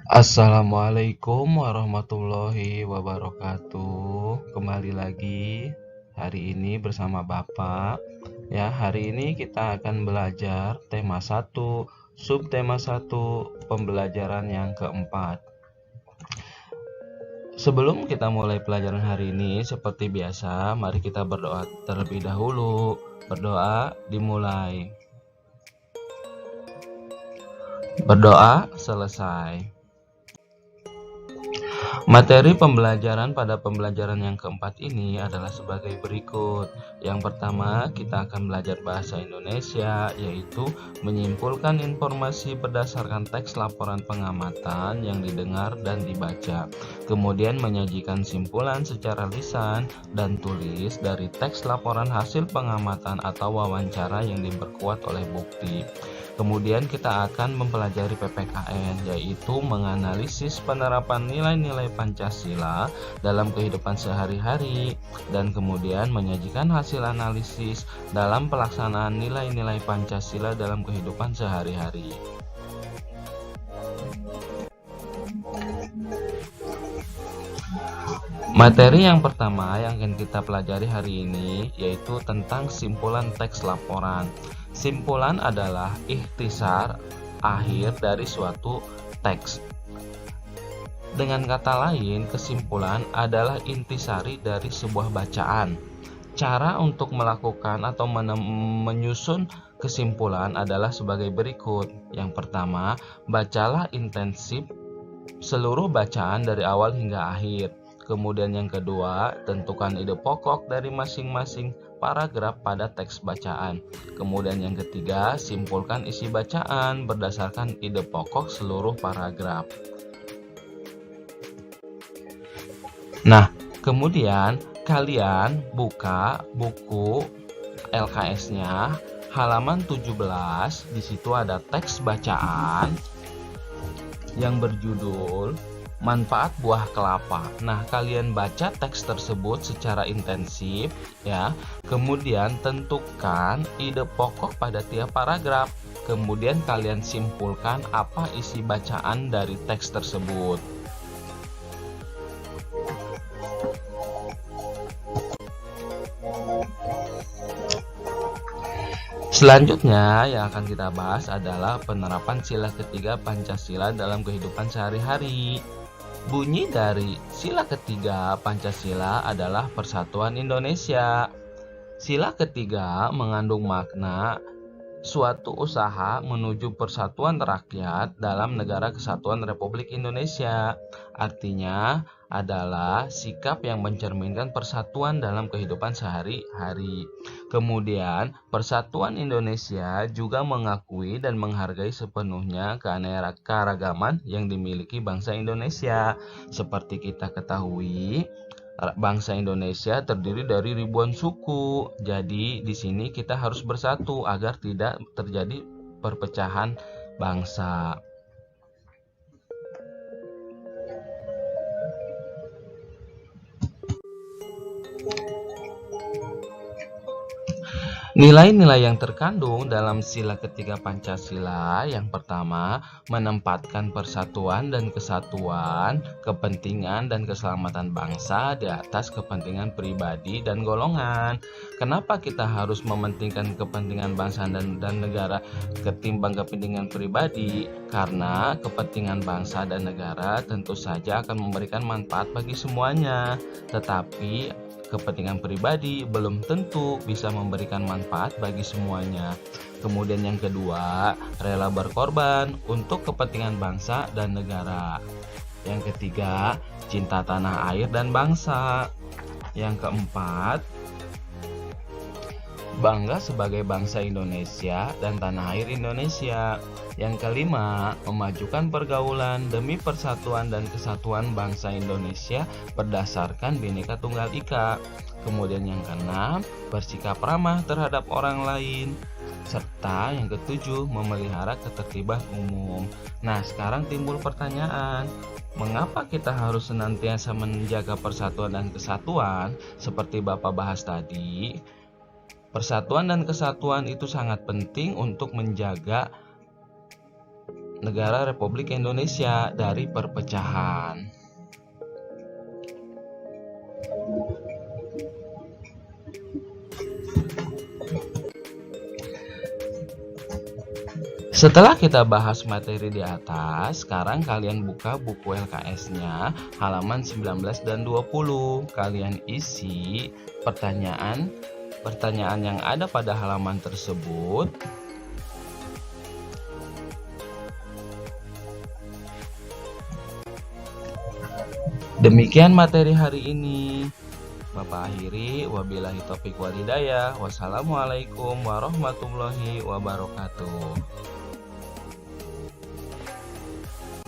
Assalamualaikum warahmatullahi wabarakatuh. Kembali lagi hari ini bersama Bapak. Ya, hari ini kita akan belajar tema 1, subtema 1, pembelajaran yang keempat. Sebelum kita mulai pelajaran hari ini, seperti biasa, mari kita berdoa terlebih dahulu. Berdoa dimulai. Berdoa selesai. Materi pembelajaran pada pembelajaran yang keempat ini adalah sebagai berikut. Yang pertama, kita akan belajar bahasa Indonesia, yaitu menyimpulkan informasi berdasarkan teks laporan pengamatan yang didengar dan dibaca. Kemudian menyajikan simpulan secara lisan dan tulis dari teks laporan hasil pengamatan atau wawancara yang diperkuat oleh bukti. Kemudian kita akan mempelajari PPKN, yaitu menganalisis penerapan nilai-nilai Pancasila dalam kehidupan sehari-hari, dan kemudian menyajikan hasil analisis dalam pelaksanaan nilai-nilai Pancasila dalam kehidupan sehari-hari. Materi yang pertama yang akan kita pelajari hari ini yaitu tentang simpulan teks laporan. Simpulan adalah ikhtisar akhir dari suatu teks. Dengan kata lain, kesimpulan adalah intisari dari sebuah bacaan. Cara untuk melakukan atau menyusun kesimpulan adalah sebagai berikut. Yang pertama, bacalah intensif seluruh bacaan dari awal hingga akhir. Kemudian yang kedua, tentukan ide pokok dari masing-masing paragraf pada teks bacaan. Kemudian yang ketiga, simpulkan isi bacaan berdasarkan ide pokok seluruh paragraf. Nah, kemudian kalian buka buku LKS-nya halaman 17. Di situ ada teks bacaan yang berjudul Manfaat Buah Kelapa. Nah, kalian baca teks tersebut secara intensif ya. Kemudian tentukan ide pokok pada tiap paragraf. Kemudian kalian simpulkan apa isi bacaan dari teks tersebut. Selanjutnya yang akan kita bahas adalah penerapan sila ketiga Pancasila dalam kehidupan sehari-hari. Bunyi dari sila ketiga Pancasila adalah Persatuan Indonesia. Sila ketiga mengandung makna suatu usaha menuju persatuan rakyat dalam Negara Kesatuan Republik Indonesia. Artinya adalah sikap yang mencerminkan persatuan dalam kehidupan sehari-hari. Kemudian, Persatuan Indonesia juga mengakui dan menghargai sepenuhnya keanekaragaman yang dimiliki bangsa Indonesia. Seperti kita ketahui, bangsa Indonesia terdiri dari ribuan suku. Jadi di sini kita harus bersatu agar tidak terjadi perpecahan bangsa. Nilai-nilai yang terkandung dalam sila ketiga Pancasila yang pertama, menempatkan persatuan dan kesatuan, kepentingan dan keselamatan bangsa di atas kepentingan pribadi dan golongan. Kenapa kita harus mementingkan kepentingan bangsa dan negara ketimbang kepentingan pribadi? Karena kepentingan bangsa dan negara tentu saja akan memberikan manfaat bagi semuanya, tetapi kepentingan pribadi belum tentu bisa memberikan manfaat bagi semuanya. Kemudian yang kedua, rela berkorban untuk kepentingan bangsa dan negara. Yang ketiga, cinta tanah air dan bangsa. Yang keempat, bangga sebagai bangsa Indonesia dan tanah air Indonesia. Yang kelima, memajukan pergaulan demi persatuan dan kesatuan bangsa Indonesia berdasarkan Bhinneka Tunggal Ika. Kemudian yang keenam, bersikap ramah terhadap orang lain. Serta yang ketujuh, memelihara ketertiban umum. Nah, sekarang timbul pertanyaan, mengapa kita harus senantiasa menjaga persatuan dan kesatuan? Seperti Bapak bahas tadi, persatuan dan kesatuan itu sangat penting untuk menjaga negara Republik Indonesia dari perpecahan. Setelah kita bahas materi di atas, sekarang kalian buka buku LKS-nya halaman 19 dan 20. Kalian isi pertanyaan yang ada pada halaman tersebut. Demikian materi hari ini. Bapak akhiri, wabillahi taufiq wal hidayah. Wassalamualaikum warahmatullahi wabarakatuh.